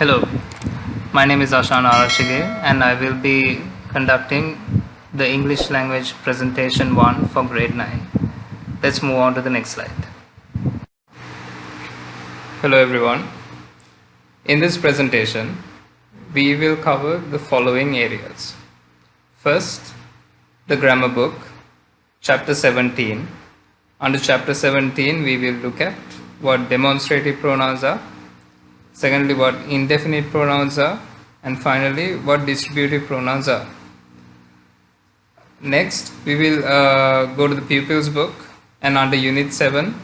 Hello, my name is Ashan Arashige and I will be conducting the English language presentation 1 for grade 9. Let's move on to the next slide. Hello everyone. In this presentation, we will cover the following areas. First, the grammar book, chapter 17. Under chapter 17, we will look at what demonstrative pronouns are. Secondly, what indefinite pronouns are, and finally, what distributive pronouns are. Next, we will go to the pupils book, and under unit 7,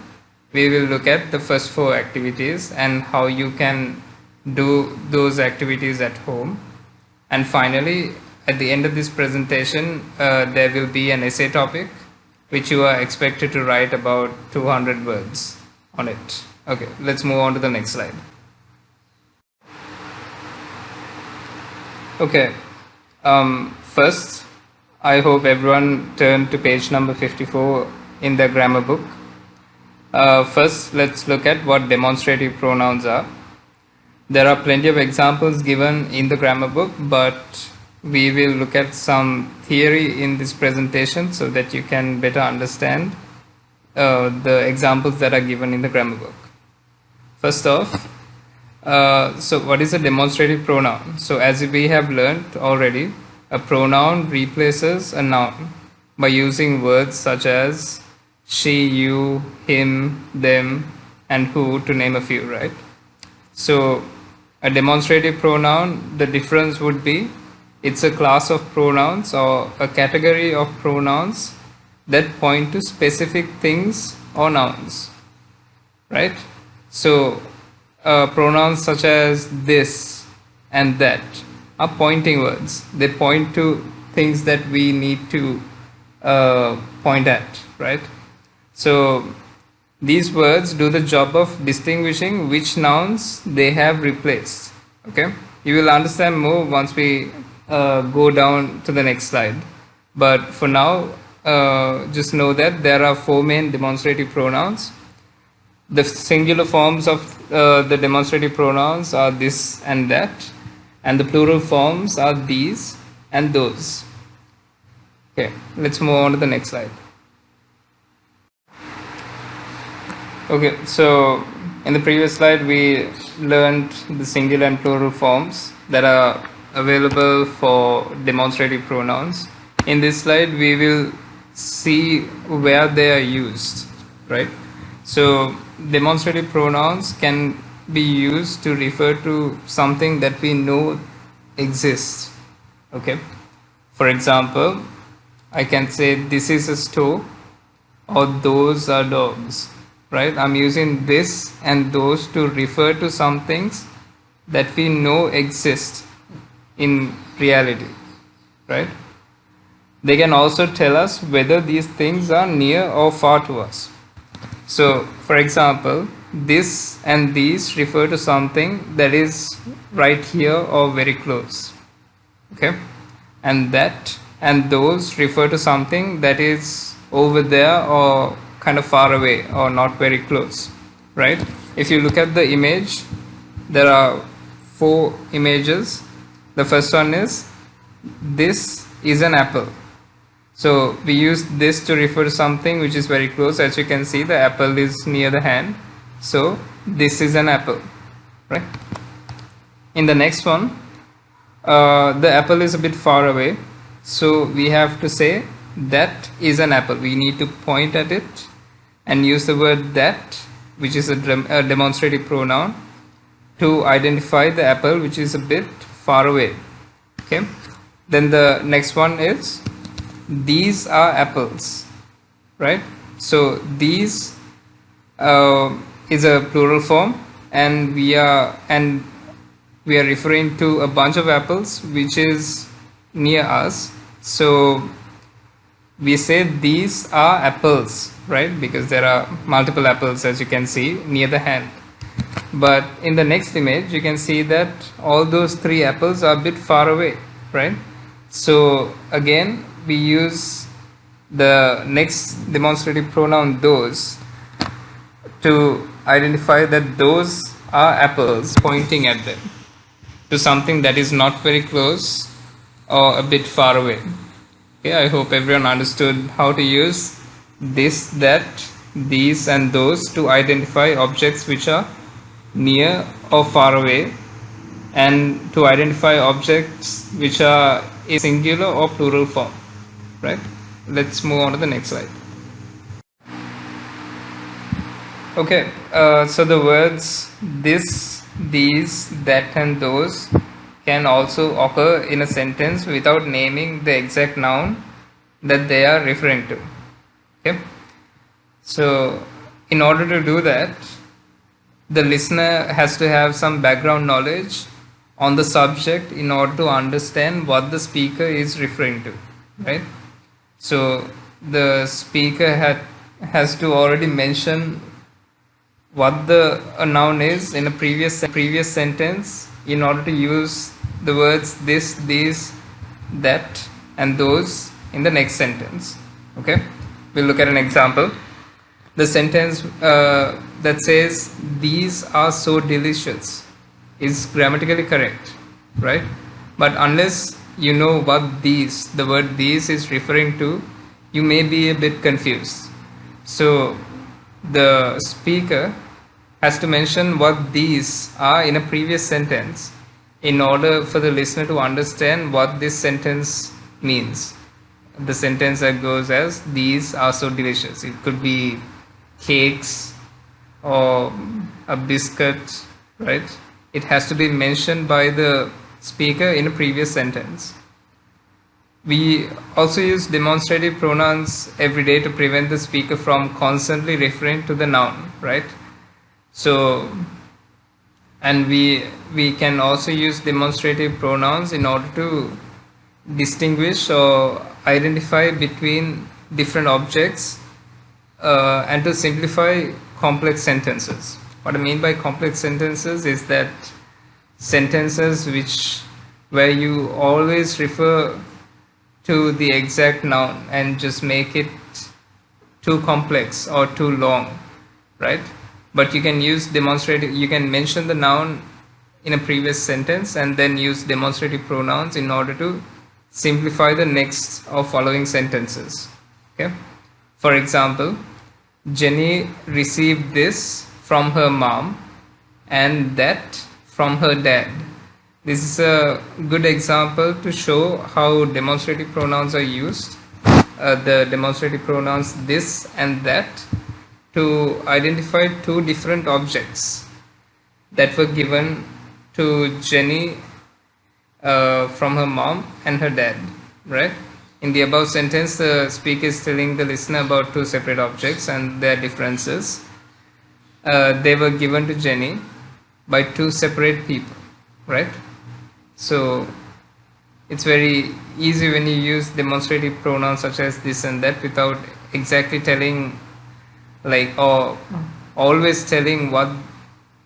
we will look at the first 4 activities and how you can do those activities at home. And finally, at the end of this presentation, there will be an essay topic which you are expected to write about 200 words on it. Okay, let's move on to the next slide. Okay, first, I hope everyone turned to page number 54 in the grammar book. First, let's look at what demonstrative pronouns are. There are plenty of examples given in the grammar book, but we will look at some theory in this presentation so that you can better understand the examples that are given in the grammar book. First off, so what is a demonstrative pronoun? So as we have learned already, a pronoun replaces a noun by using words such as she, you, him, them, and who, to name a few, right? So a demonstrative pronoun, the difference would be it's a class of pronouns or a category of pronouns that point to specific things or nouns, right? So pronouns such as this and that are pointing words. They point to things that we need to point at, right? So these words do the job of distinguishing which nouns they have replaced. Okay, you will understand more once we go down to the next slide. But for now, just know that there are 4 main demonstrative pronouns. The singular forms of the demonstrative pronouns are this and that, and the plural forms are these and those. Okay, let's move on to the next slide. Okay, so in the previous slide we learned the singular and plural forms that are available for demonstrative pronouns. In this slide we will see where they are used, right? So demonstrative pronouns can be used to refer to something that we know exists. Okay, for example, I can say this is a store or those are dogs, right? I'm using this and those to refer to some things that we know exist in reality, right? They can also tell us whether these things are near or far to us. So, for example, this and these refer to something that is right here or very close. Okay, and that and those refer to something that is over there or kind of far away or not very close, right? If you look at the image, there are 4 images. The first one is this is an apple. So we use this to refer to something which is very close. As you can see, the apple is near the hand. So this is an apple, right? In the next one, the apple is a bit far away. So we have to say that is an apple. We need to point at it and use the word that, which is a demonstrative pronoun, to identify the apple which is a bit far away. Okay. Then the next one is these are apples, right? So these is a plural form, and we are referring to a bunch of apples which is near us. So we say these are apples, right? Because there are multiple apples, as you can see, near the hand. But in the next image you can see that all those 3 apples are a bit far away, right? So again we use the next demonstrative pronoun those to identify that those are apples pointing at them. to something that is not very close or a bit far away. Okay, I hope everyone understood how to use this, that, these, and those to identify objects which are near or far away, and to identify objects which are in singular or plural form. Right? Let's move on to the next slide. Okay, so the words this, these, that, and those can also occur in a sentence without naming the exact noun that they are referring to. Okay, so in order to do that, the listener has to have some background knowledge on the subject in order to understand what the speaker is referring to, right? So the speaker has to already mention what the noun is in a previous sentence in order to use the words this, these, that, and those in the next sentence. Okay, we'll look at an example. The sentence that says these are so delicious is grammatically correct, right? But unless you know what the word these is referring to, you may be a bit confused. So the speaker has to mention what these are in a previous sentence in order for the listener to understand what this sentence means. The sentence that goes as these are so delicious. It could be cakes or a biscuit, right? It has to be mentioned by the speaker in a previous sentence. We also use demonstrative pronouns every day to prevent the speaker from constantly referring to the noun, right? So, and we can also use demonstrative pronouns in order to distinguish or identify between different objects and to simplify complex sentences. What I mean by complex sentences is that sentences where you always refer to the exact noun and just make it too complex or too long, right? But you can use demonstrative, you can mention the noun in a previous sentence and then use demonstrative pronouns in order to simplify the next or following sentences. Okay, for example, Jenny received this from her mom and that from her dad. This is a good example to show how demonstrative pronouns are used. The demonstrative pronouns this and that to identify two different objects that were given to Jenny from her mom and her dad, right? In the above sentence, the speaker is telling the listener about two separate objects and their differences. They were given to Jenny by two separate people, right? So it's very easy when you use demonstrative pronouns such as this and that without exactly telling, like, or always telling what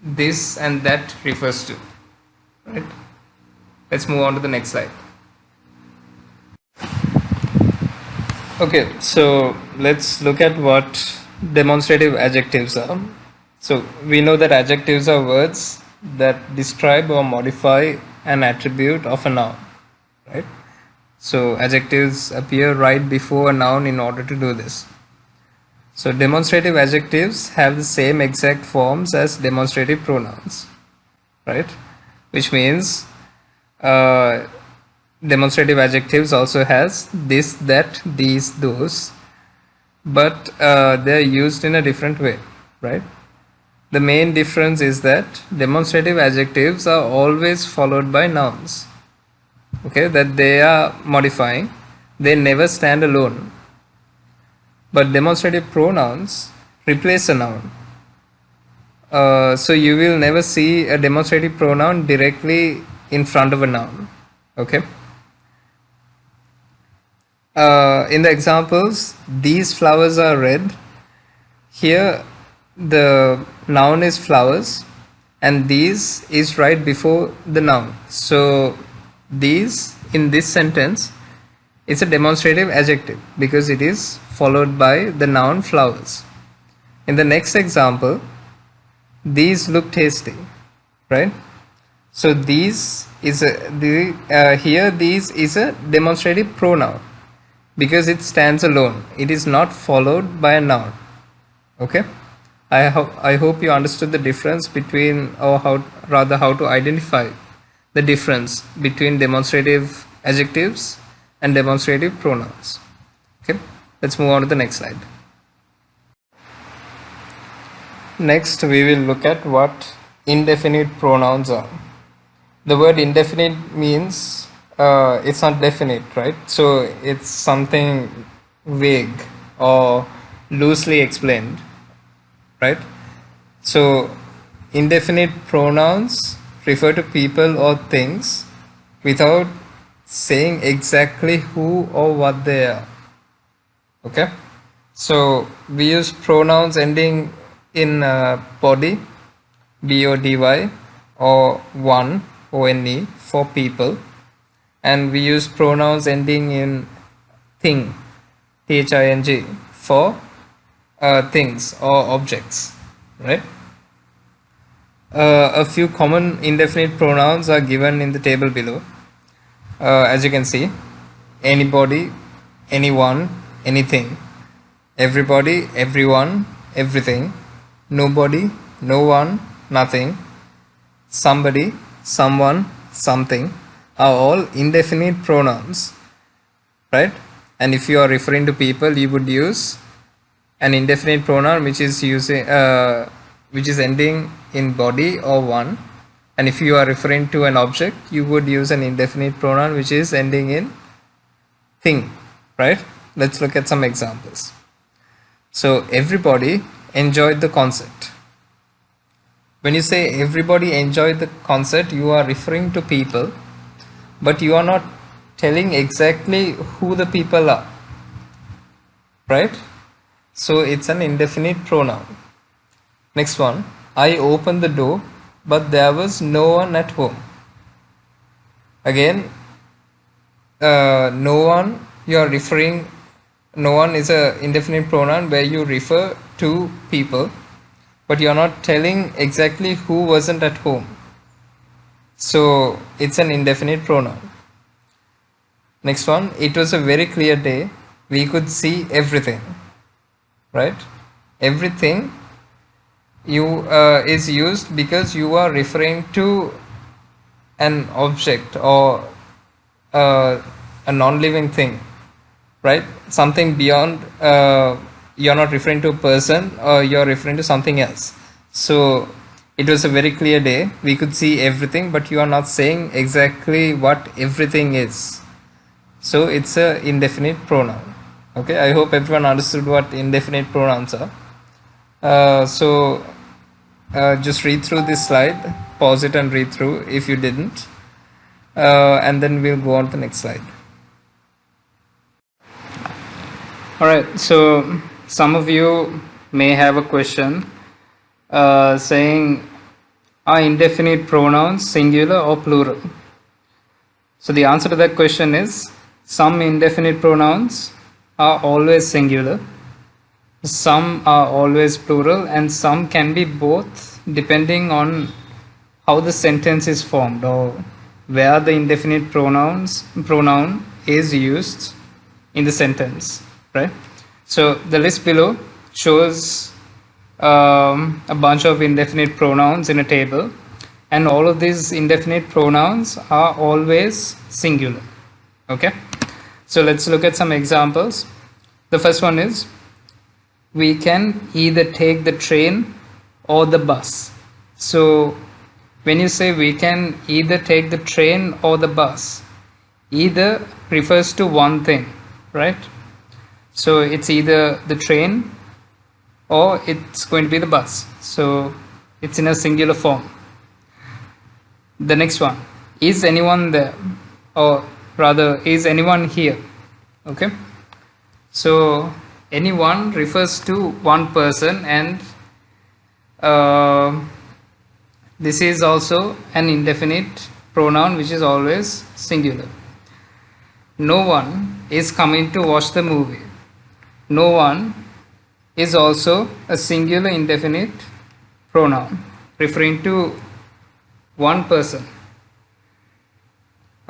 this and that refers to, right? Let's move on to the next slide. Okay, so let's look at what demonstrative adjectives are. So we know that adjectives are words that describe or modify an attribute of a noun, right? So adjectives appear right before a noun in order to do this. So demonstrative adjectives have the same exact forms as demonstrative pronouns, right? Which means demonstrative adjectives also has this, that, these, those, but they are used in a different way, right? The main difference is that demonstrative adjectives are always followed by nouns, okay, that they are modifying. They never stand alone. But demonstrative pronouns replace a noun. So you will never see a demonstrative pronoun directly in front of a noun, okay? In the examples, these flowers are red. Here the noun is flowers and these is right before the noun. So these in this sentence is a demonstrative adjective because it is followed by the noun flowers. In the next example, these look tasty, right? So these is here these is a demonstrative pronoun because it stands alone. It is not followed by a noun. Okay. I hope you understood the difference between, or how to identify the difference between demonstrative adjectives and demonstrative pronouns. Okay, let's move on to the next slide. Next, we will look at what indefinite pronouns are. The word indefinite means it's not definite, right? So it's something vague or loosely explained, right? So indefinite pronouns refer to people or things without saying exactly who or what they are. Okay, so we use pronouns ending in body, body, or one, one, for people, and we use pronouns ending in thing, thing, for things or objects, right? A few common indefinite pronouns are given in the table below. As you can see, anybody, anyone, anything, everybody, everyone, everything, nobody, no one, nothing, somebody, someone, something are all indefinite pronouns, right? And if you are referring to people, you would use an indefinite pronoun which is ending in body or one, and if you are referring to an object, you would use an indefinite pronoun which is ending in thing, right? Let's look at some examples. So everybody enjoyed the concert. When you say everybody enjoyed the concert, you are referring to people, but you are not telling exactly who the people are, right? So it's an indefinite pronoun. Next one, I opened the door, but there was no one at home. Again, no one, you are referring, no one is a indefinite pronoun where you refer to people, but you are not telling exactly who wasn't at home. So it's an indefinite pronoun. Next one, it was a very clear day. We could see everything, right? Everything is used because you are referring to an object or a non-living thing, right? Something beyond, you're not referring to a person, or you're referring to something else. So it was a very clear day, we could see everything, but you are not saying exactly what everything is. So it's a indefinite pronoun. Okay, I hope everyone understood what indefinite pronouns are. Just read through this slide, pause it and read through if you didn't, and then we'll go on to the next slide. Alright, so some of you may have a question saying, are indefinite pronouns singular or plural? So the answer to that question is, some indefinite pronouns are always singular, some are always plural, and some can be both depending on how the sentence is formed or where the indefinite pronoun is used in the sentence, right? So the list below shows a bunch of indefinite pronouns in a table, and all of these indefinite pronouns are always singular. Okay, so let's look at some examples. The first one is, we can either take the train or the bus. So when you say we can either take the train or the bus, either refers to one thing, right? So it's either the train or it's going to be the bus. So it's in a singular form. The next one, is anyone there? Or rather, is anyone here? Okay. So anyone refers to one person, and this is also an indefinite pronoun which is always singular. No one is coming to watch the movie. No one is also a singular indefinite pronoun referring to one person,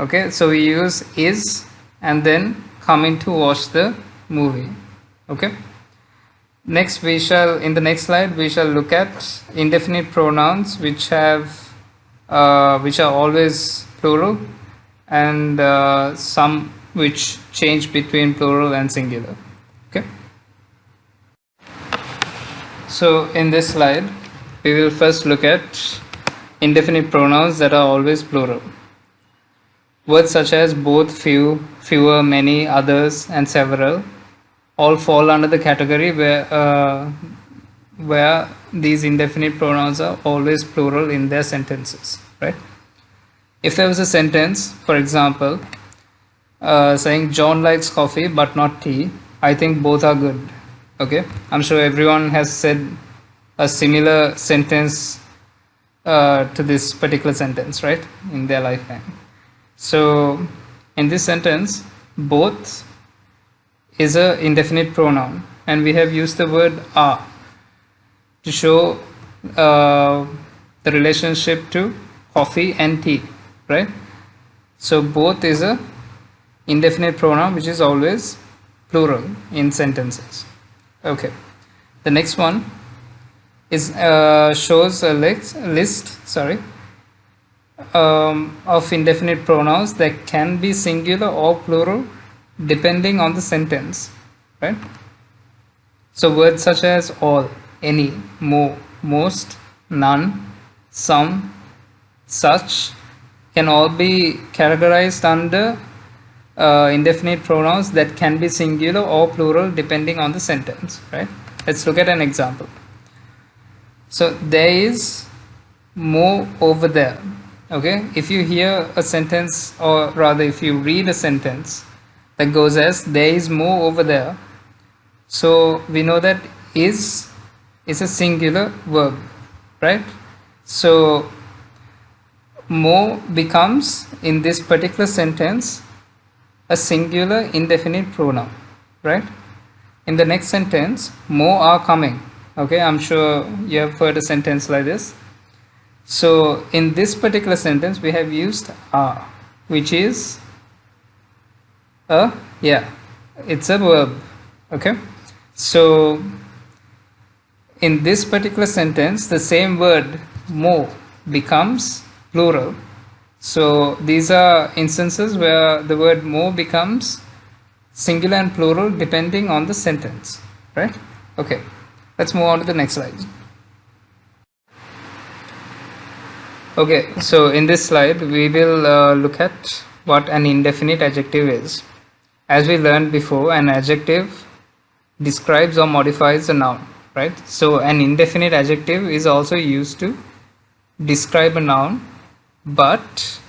Okay, so we use is and then coming to watch the movie. Okay, next we shall, in the next slide we shall look at indefinite pronouns which have which are always plural, and some which change between plural and singular. Okay, so in this slide we will first look at indefinite pronouns that are always plural. Words such as both, few, fewer, many, others, and several all fall under the category where these indefinite pronouns are always plural in their sentences, right? If there was a sentence, for example, saying John likes coffee but not tea, I think both are good. Okay, I'm sure everyone has said a similar sentence to this particular sentence, right, in their lifetime. So in this sentence, both is a indefinite pronoun, and we have used the word are to show the relationship to coffee and tea, right? So both is a indefinite pronoun which is always plural in sentences. Okay, the next one is shows a list of indefinite pronouns that can be singular or plural depending on the sentence, right? So words such as all, any, more, most, none, some, such can all be categorized under indefinite pronouns that can be singular or plural depending on the sentence, right? Let's look at an example. So there is more over there. Okay, if you hear a sentence, or rather if you read a sentence that goes as there is more over there, so we know that is a singular verb, right? So more becomes in this particular sentence a singular indefinite pronoun, right? In the next sentence, more are coming. Okay, I'm sure you have heard a sentence like this. So in this particular sentence we have used are, which is it's a verb. Okay, so in this particular sentence the same word more becomes plural. So these are instances where the word more becomes singular and plural depending on the sentence, right? Okay, let's move on to the next slide. Okay, so in this slide we will look at what an indefinite adjective is. As we learned before, an adjective describes or modifies a noun, right? So an indefinite adjective is also used to describe a noun, but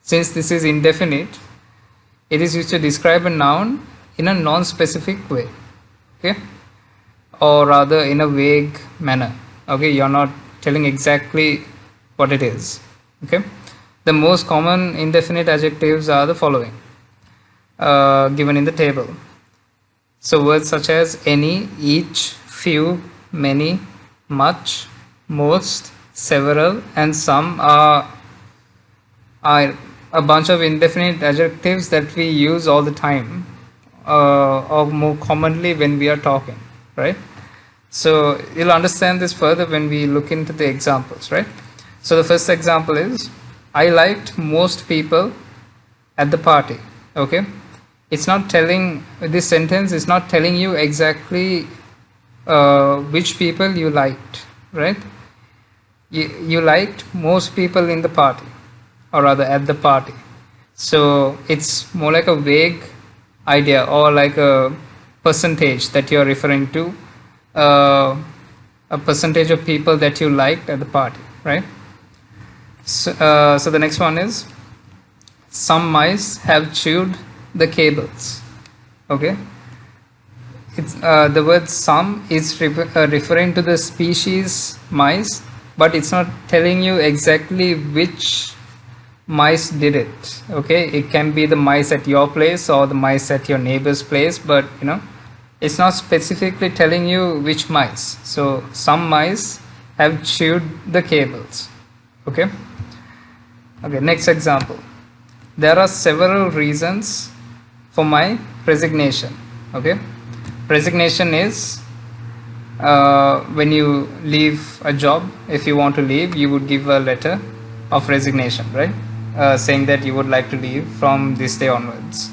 since this is indefinite, it is used to describe a noun in a non-specific way, okay, or rather in a vague manner. Okay, you're not telling exactly what it is. Okay, the most common indefinite adjectives are the following, given in the table. So words such as any, each, few, many, much, most, several, and some are a bunch of indefinite adjectives that we use all the time, or more commonly when we are talking, right? So you'll understand this further when we look into the examples, right? So the first example is, I liked most people at the party. Okay, it's not telling, this sentence is not telling you exactly which people you liked, right? You liked most people in the party, or rather at the party. So it's more like a vague idea, or like a percentage that you're referring to, a percentage of people that you liked at the party, right? So the next one is, some mice have chewed the cables. Okay, it's the word some is referring to the species mice, but it's not telling you exactly which mice did it. Okay, it can be the mice at your place or the mice at your neighbor's place, but you know, it's not specifically telling you which mice. So some mice have chewed the cables. Okay, next example. there are several reasons for my resignation. Okay, resignation is when you leave a job. If you want to leave, you would give a letter of resignation, right? Saying that you would like to leave from this day onwards.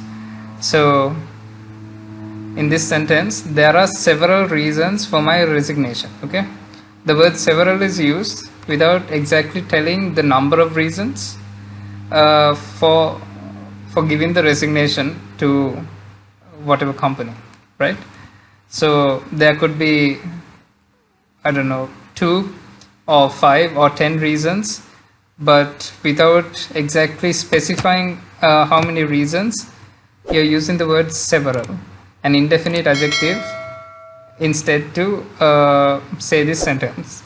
So in this sentence, there are several reasons for my resignation. Okay, the word several is used without exactly telling the number of reasons for giving the resignation to whatever company, right? So there could be, I don't know, 2 or 5 or 10 reasons, but without exactly specifying how many reasons, you're using the word several, an indefinite adjective, instead to say this sentence,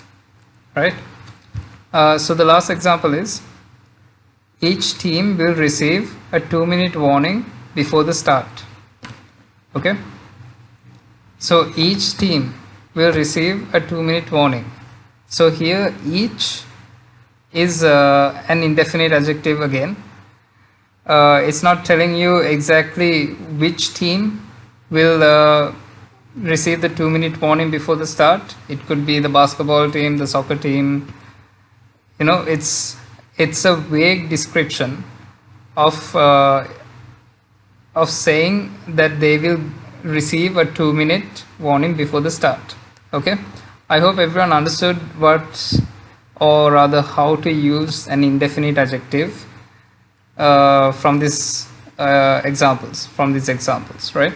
right? So the last example is, each team will receive a 2-minute warning before the start. Okay, so each team will receive a 2-minute warning. So here each is an indefinite adjective again. It's not telling you exactly which team will receive the 2-minute warning before the start. It could be the basketball team, the soccer team. You know, it's a vague description of saying that they will receive a 2-minute warning before the start. Okay, I hope everyone understood what, or rather how to use an indefinite adjective from these examples, right?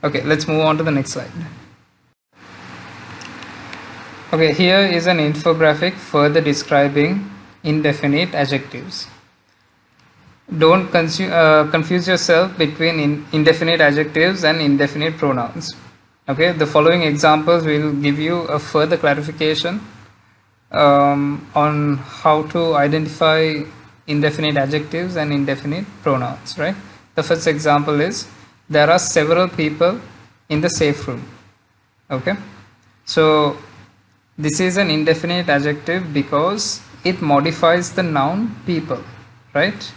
Okay, let's move on to the next slide. Okay, here is an infographic further describing indefinite adjectives. Don't confuse yourself between indefinite adjectives and indefinite pronouns. Okay, the following examples will give you a further clarification on how to identify indefinite adjectives and indefinite pronouns, right? The first example is, there are several people in the safe room. Okay, so this is an indefinite adjective because it modifies the noun people, right?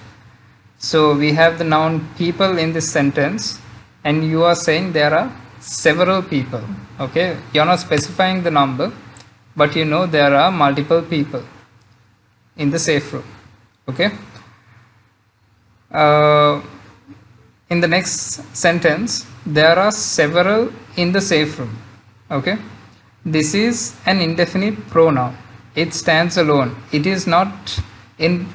So we have the noun people in this sentence, and you are saying there are several people. Okay, you're not specifying the number, but you know there are multiple people in the safe room. Okay, in the next sentence, there are several in the safe room. Okay, this is an indefinite pronoun. It stands alone. It is not in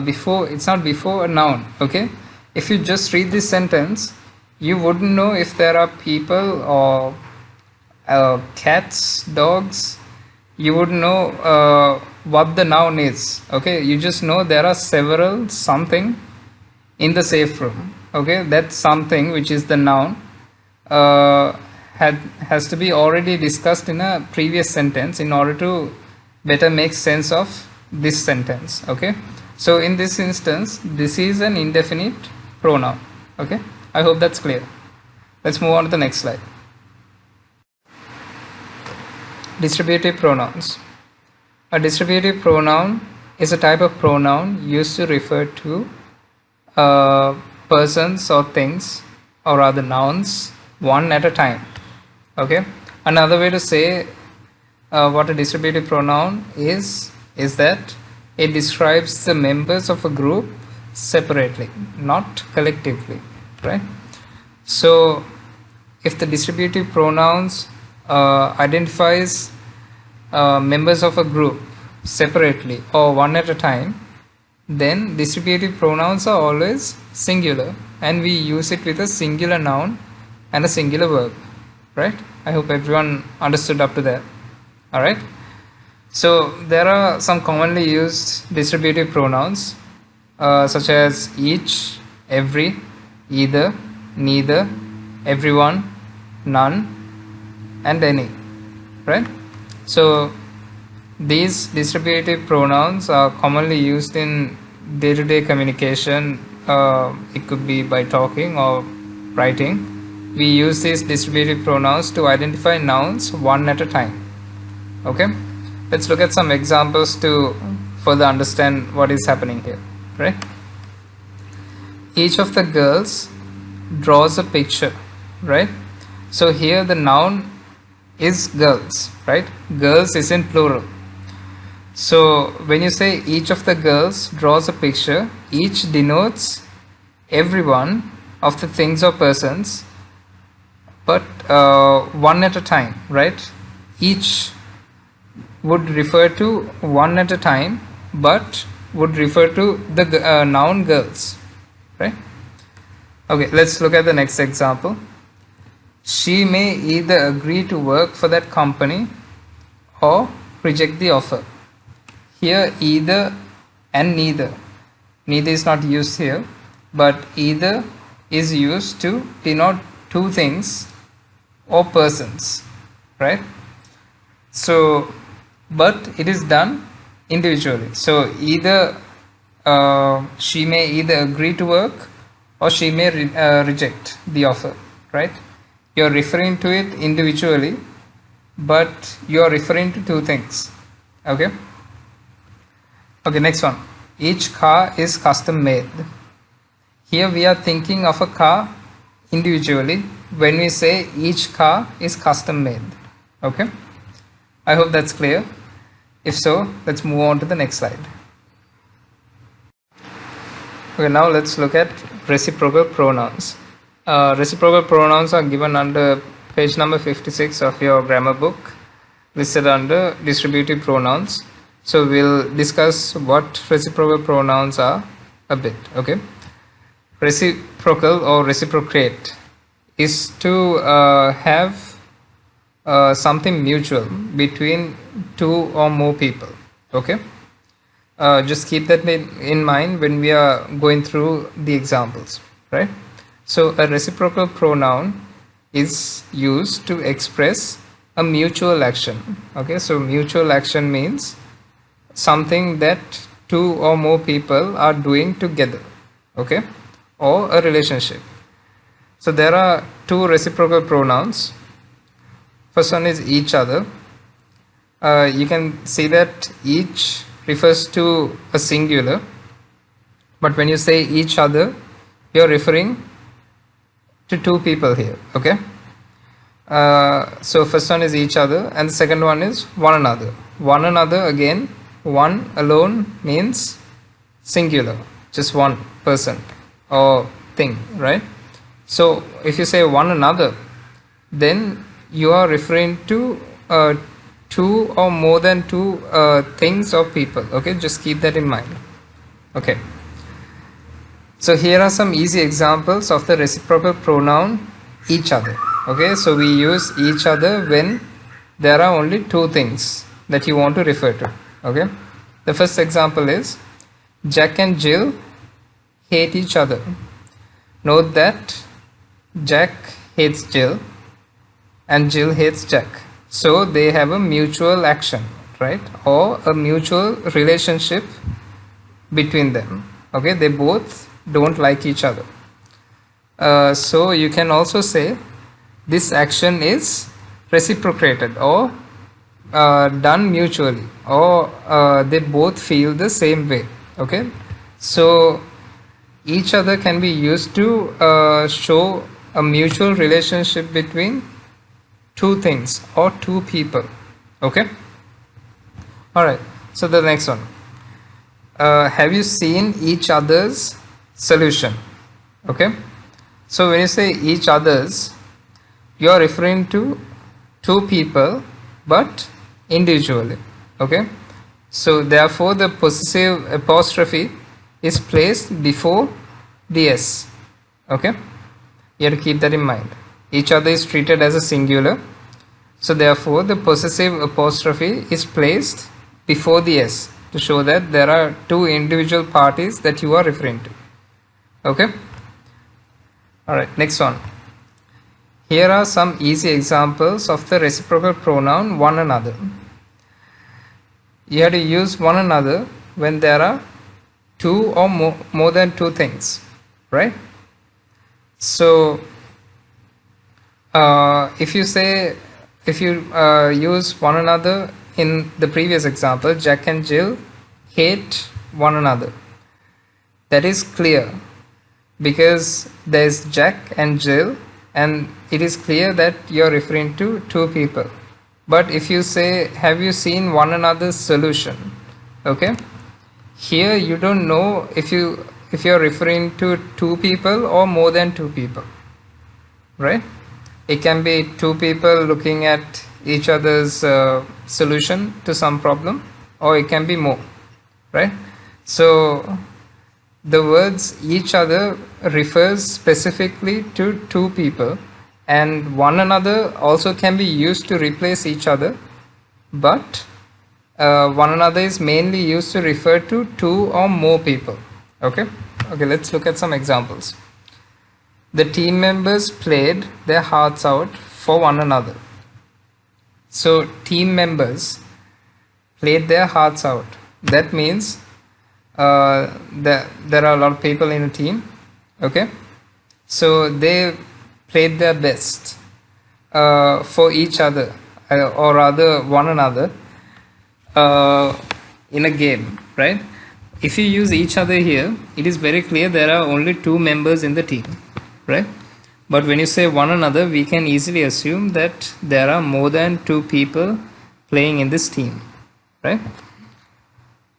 before. It's not before a noun. Okay, if you just read this sentence, you wouldn't know if there are people or cats, dogs. You wouldn't know what the noun is. Okay, you just know there are several something in the safe room. Okay, that something, which is the noun, has to be already discussed in a previous sentence in order to better make sense of this sentence. Okay, so in this instance, this is an indefinite pronoun. Okay, I hope that's clear. Let's move on to the next slide. Distributive pronouns. A distributive pronoun is a type of pronoun used to refer to persons or things, or rather nouns, one at a time. Okay, another way to say what a distributive pronoun is that it describes the members of a group separately, not collectively, right? So if the distributive pronouns identifies members of a group separately or one at a time, then distributive pronouns are always singular, and we use it with a singular noun and a singular verb, right? I hope everyone understood up to there. All right, so there are some commonly used distributive pronouns such as each, every, either, neither, everyone, none, and any, right? So these distributive pronouns are commonly used in day-to-day communication. It could be by talking or writing. We use these distributive pronouns to identify nouns one at a time. Okay, let's look at some examples to further understand what is happening here, right? each of the girls draws a picture, right? So here the noun is girls, right? Girls is in plural. So when you say each of the girls draws a picture, each denotes every one of the things or persons, but one at a time, right? Each would refer to one at a time, but would refer to the noun girls, right? Okay, let's look at the next example. She may either agree to work for that company or reject the offer. Here either and neither is not used here, but either is used to denote two things or persons, right? So but it is done individually. So either she may either agree to work or she may reject the offer, right? You're referring to it individually, but you're referring to two things. Okay, next one. Each car is custom made. Here we are thinking of a car individually when we say each car is custom made. Okay, I hope that's clear. If so, let's move on to the next slide. Okay, now let's look at reciprocal pronouns. Reciprocal pronouns are given under page number 56 of your grammar book, listed under distributive pronouns. So we'll discuss what reciprocal pronouns are a bit. Okay, reciprocal or reciprocate is to have something mutual between two or more people. Okay, just keep that in mind when we are going through the examples, right? So a reciprocal pronoun is used to express a mutual action. Okay, so mutual action means something that two or more people are doing together, okay, or a relationship. So there are two reciprocal pronouns. First one is each other. You can see that each refers to a singular, but when you say each other, you're referring to two people here. Okay, so first one is each other and the second one is one another. One another, again, one alone means singular, just one person or thing, right? So if you say one another, then you are referring to two or more than two things or people. Okay, just keep that in mind. Okay, so here are some easy examples of the reciprocal pronoun each other. Okay, so we use each other when there are only two things that you want to refer to. Okay, the first example is Jack and Jill hate each other. Note that Jack hates Jill and Jill hates Jack. So they have a mutual action, right? Or a mutual relationship between them. Okay, they both don't like each other. So you can also say this action is reciprocated or done mutually, or they both feel the same way. Okay, so each other can be used to show a mutual relationship between two things or two people. Okay, all right, so the next one, have you seen each other's solution? Okay, so when you say each other's, you are referring to two people but individually. Okay, so therefore the possessive apostrophe is placed before the s. Okay, you have to keep that in mind. Each other is treated as a singular, so therefore the possessive apostrophe is placed before the s to show that there are two individual parties that you are referring to. Okay, all right, next one. Here are some easy examples of the reciprocal pronoun one another. You have to use one another when there are two or more than two things, right? So if you use one another in the previous example, Jack and Jill hate one another, that is clear because there's Jack and Jill, and it is clear that you're referring to two people. But if you say, have you seen one another's solution? Okay, here you don't know if you're referring to two people or more than two people, right? It can be two people looking at each other's solution to some problem, or it can be more, right? So the words each other refers specifically to two people, and one another also can be used to replace each other, but one another is mainly used to refer to two or more people. Okay, let's look at some examples. The team members played their hearts out for one another. So team members played their hearts out. That means there are a lot of people in a team. Okay, so they played their best for each other, or rather one another, in a game, right? If you use each other here, it is very clear there are only two members in the team, right? But when you say one another, we can easily assume that there are more than two people playing in this team, right?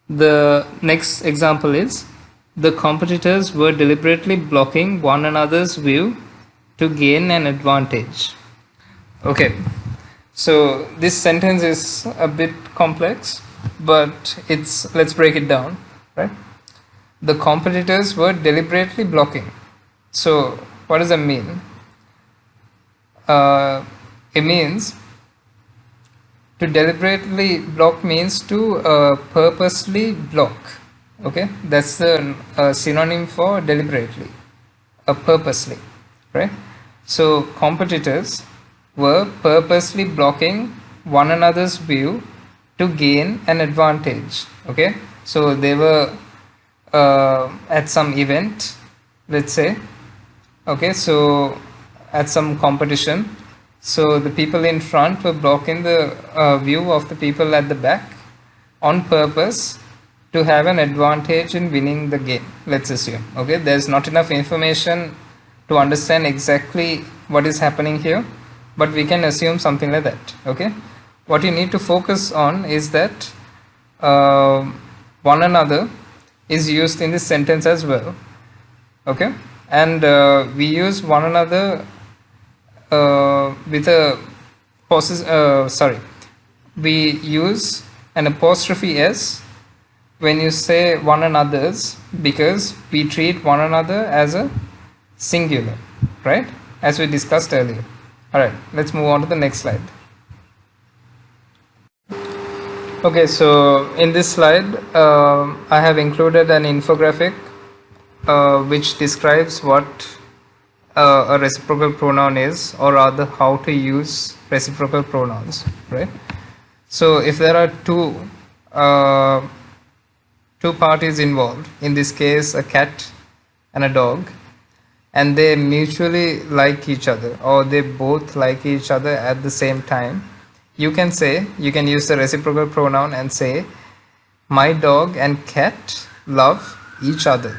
The next example is, the competitors were deliberately blocking one another's view to gain an advantage. Okay, so this sentence is a bit complex, but let's break it down, right? The competitors were deliberately blocking. So what does that mean? It means, to deliberately block means to purposely block. Okay, that's the synonym for deliberately, purposely, right? So competitors were purposely blocking one another's view to gain an advantage. Okay, so they were at some event, let's say. Okay, so at some competition, so the people in front were blocking the view of the people at the back on purpose to have an advantage in winning the game, let's assume. Okay, there's not enough information to understand exactly what is happening here, but we can assume something like that. Okay, what you need to focus on is that one another is used in this sentence as well. Okay, and we use one another with a we use an apostrophe s when you say one another's, because we treat one another as a singular, right, as we discussed earlier. All right, let's move on to the next slide. Okay, so in this slide I have included an infographic which describes what a reciprocal pronoun is, or rather how to use reciprocal pronouns, right? So if there are two parties involved, in this case a cat and a dog, and they mutually like each other, or they both like each other at the same time, you can use the reciprocal pronoun and say, my dog and cat love each other,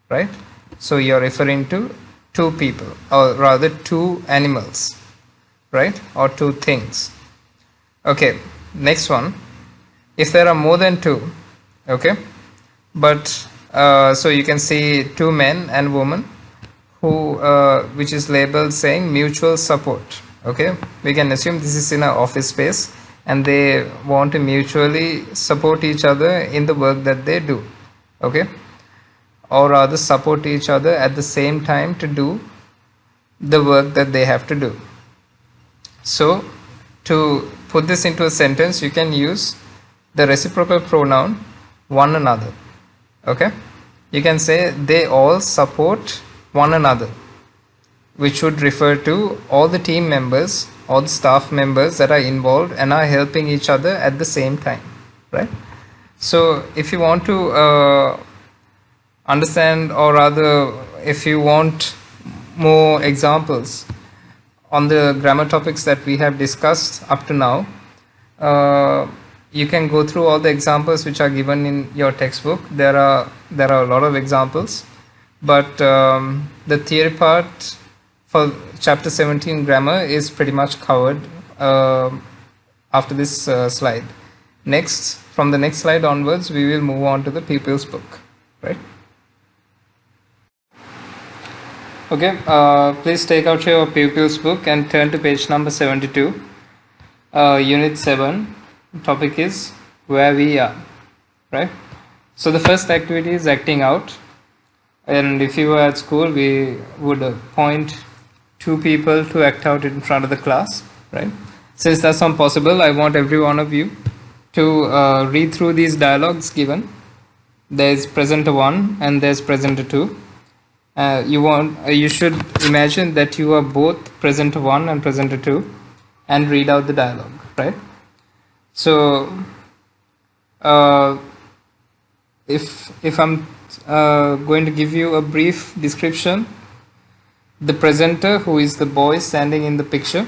right? So you're referring to two people, or rather two animals, right, or two things. Okay, next one, if there are more than two, okay, but so you can see two men and woman who which is labeled saying mutual support. Okay, we can assume this is in an office space and they want to mutually support each other in the work that they do. Okay, or rather support each other at the same time to do the work that they have to do. So to put this into a sentence, you can use the reciprocal pronoun one another. Okay, you can say they all support one another, which would refer to all the team members, all the staff members that are involved and are helping each other at the same time, right? So if you want to understand, or rather if you want more examples on the grammar topics that we have discussed up to now, you can go through all the examples which are given in your textbook. There are a lot of examples, but the theory part for chapter 17 grammar is pretty much covered after this slide. Next, from the next slide onwards, we will move on to the pupils book, right? Okay, please take out your pupils book and turn to page number 72. Unit 7, topic is where we are, right? So the first activity is acting out, and if you were at school, we would appoint 2 people to act out in front of the class, right? Since that's not possible, I want every one of you to read through these dialogues given. There's presenter 1 and there's presenter 2. You should imagine that you are both presenter 1 and presenter 2 and read out the dialogue, right? So if I'm going to give you a brief description, the presenter, who is the boy standing in the picture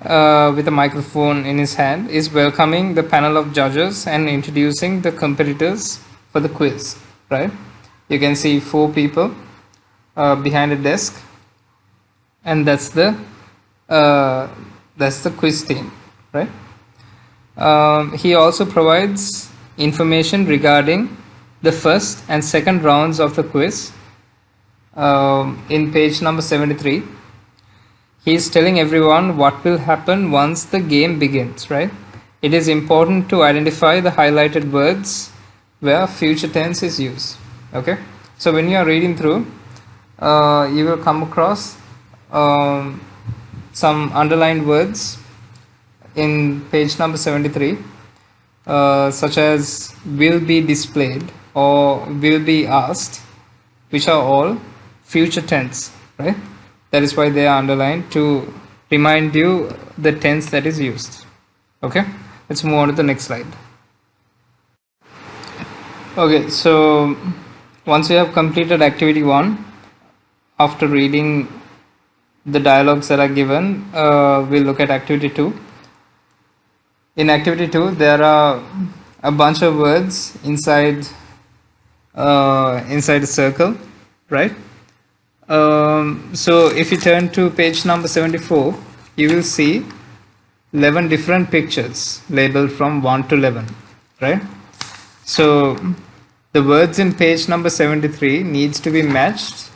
with a microphone in his hand, is welcoming the panel of judges and introducing the competitors for the quiz, right? You can see 4 people behind a desk, and that's the quiz team, right? He also provides information regarding the first and second rounds of the quiz. In page number 73, he is telling everyone what will happen once the game begins, right? It is important to identify the highlighted words where future tense is used. Okay, so when you are reading through, you will come across some underlined words in page number 73, such as will be displayed or will be asked, which are all future tense, right? That is why they are underlined, to remind you the tense that is used. Okay, let's move on to the next slide. Okay, so once you have completed activity 1, after reading the dialogues that are given, we'll look at activity 2. In activity 2, there are a bunch of words inside a circle, right? So if you turn to page number 74, you will see 11 different pictures labeled from 1 to 11, right? So the words in page number 73 needs to be matched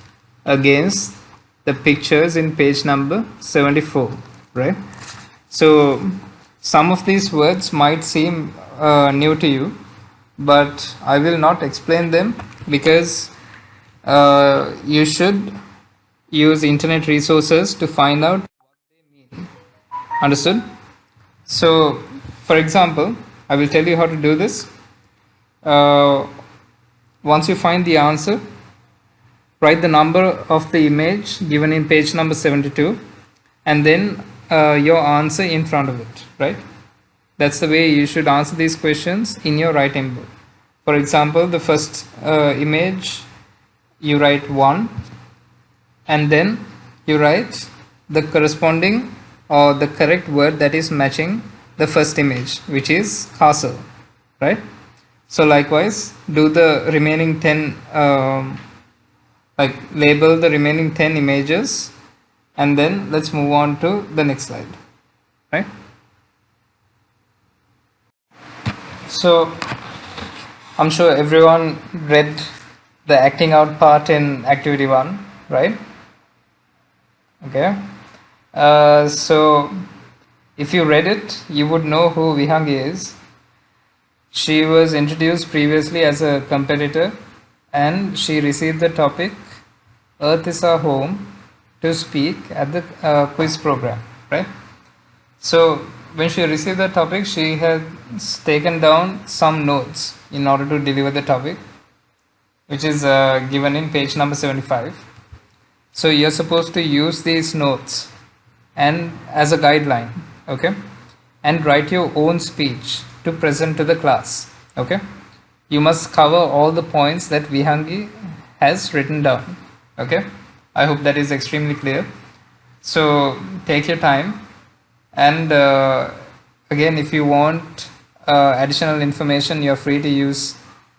against the pictures in page number 74, right? So some of these words might seem new to you, but I will not explain them, because you should use internet resources to find out what they mean. Understood? So, for example, I will tell you how to do this. Once you find the answer, write the number of the image given in page number 72, and then your answer in front of it, right? That's the way you should answer these questions in your writing book. For example, the first image, you write 1, and then you write the corresponding or the correct word that is matching the first image, which is castle, right? So likewise, do the remaining 10, label the remaining 10 images, and then let's move on to the next slide, right? So I'm sure everyone read the acting out part in activity 1, right? Okay. So if you read it, you would know who Vihangi is. She was introduced previously as a competitor, and she received the topic Earth is our home to speak at the quiz program, right? So when she received the topic, she had taken down some notes in order to deliver the topic, which is given in page number 75. So you're supposed to use these notes and as a guideline, okay, and write your own speech to present to the class, okay. You must cover all the points that Vihangi has written down, okay. I hope that is extremely clear. So take your time, and again, if you want additional information, you're free to use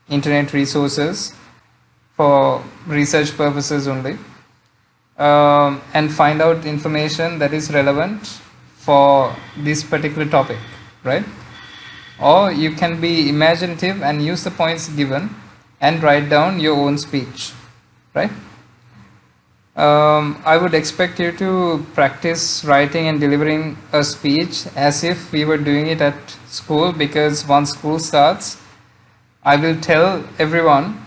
internet resources for research purposes only, and find out information that is relevant for this particular topic, right? Or you can be imaginative and use the points given and write down your own speech, right? I would expect you to practice writing and delivering a speech as if we were doing it at school, because once school starts, I will tell everyone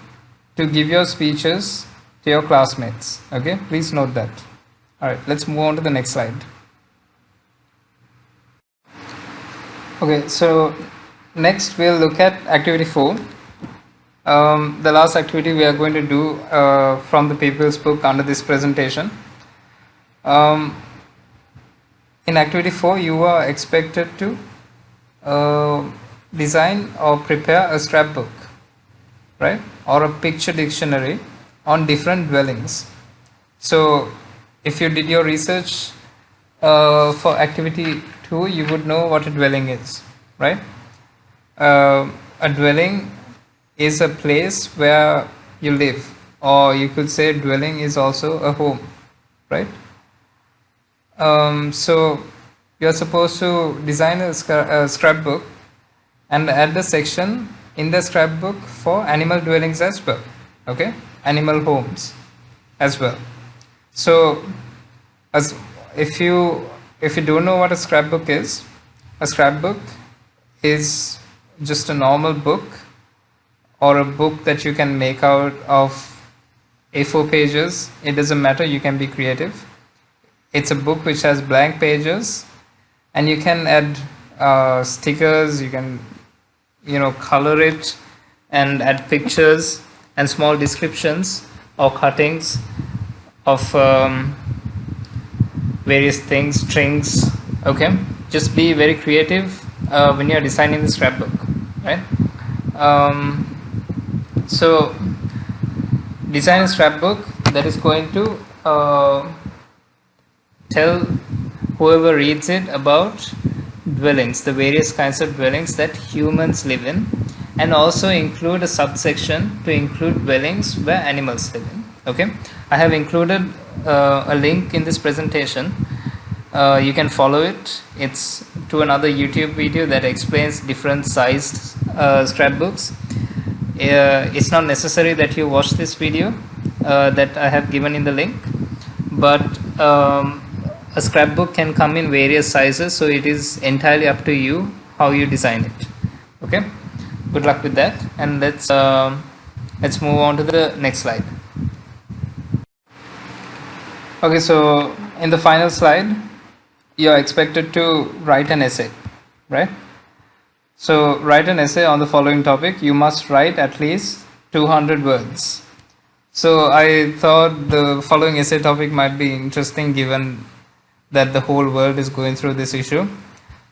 to give your speeches to your classmates. Okay, please note that. All right, let's move on to the next slide. Okay, so next we'll look at activity 4. The last activity we are going to do from the people's book under this presentation. In activity 4, you are expected to design or prepare a scrapbook, right, or a picture dictionary on different dwellings. So if you did your research for activity 2, you would know what a dwelling is, right? A dwelling is a place where you live, or you could say dwelling is also a home, right? So you're supposed to design a scrapbook and add a section in the scrapbook for animal dwellings as well, okay, animal homes as well. So as if you don't know what a scrapbook is just a normal book, or a book that you can make out of A4 pages. It doesn't matter, you can be creative. It's a book which has blank pages, and you can add stickers, you can color it and add pictures and small descriptions or cuttings of various things, strings. Okay, just be very creative when you are designing the scrapbook, right? So design a scrapbook that is going to tell whoever reads it about dwellings, the various kinds of dwellings that humans live in, and also include a subsection to include dwellings where animals live in. Okay, I have included a link in this presentation. You can follow it. It's to another YouTube video that explains different sized scrapbooks. It's not necessary that you watch this video that I have given in the link, but a scrapbook can come in various sizes, so it is entirely up to you how you design it. Okay, good luck with that, and let's move on to the next slide. Okay, so in the final slide, you are expected to write an essay, right? So write an essay on the following topic. You must write at least 200 words. So I thought the following essay topic might be interesting, given that the whole world is going through this issue.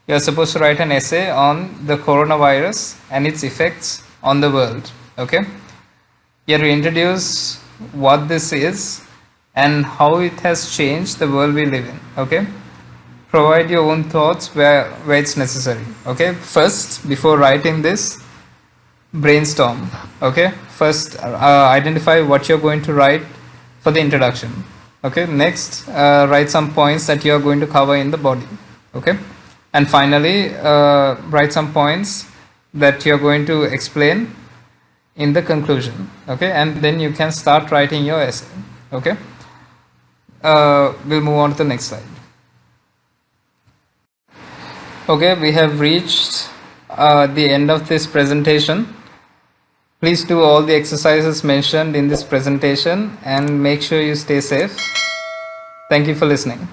You are supposed to write an essay on the coronavirus and its effects on the world. Okay, you have to introduce what this is and how it has changed the world we live in. Okay, provide your own thoughts where it's necessary. Okay, first, before writing this, brainstorm. Okay, first identify what you're going to write for the introduction. Okay, next write some points that you are going to cover in the body. Okay, and finally write some points that you are going to explain in the conclusion. Okay, and then you can start writing your essay. Okay, we'll move on to the next slide. Okay, we have reached the end of this presentation. Please do all the exercises mentioned in this presentation and make sure you stay safe. Thank you for listening.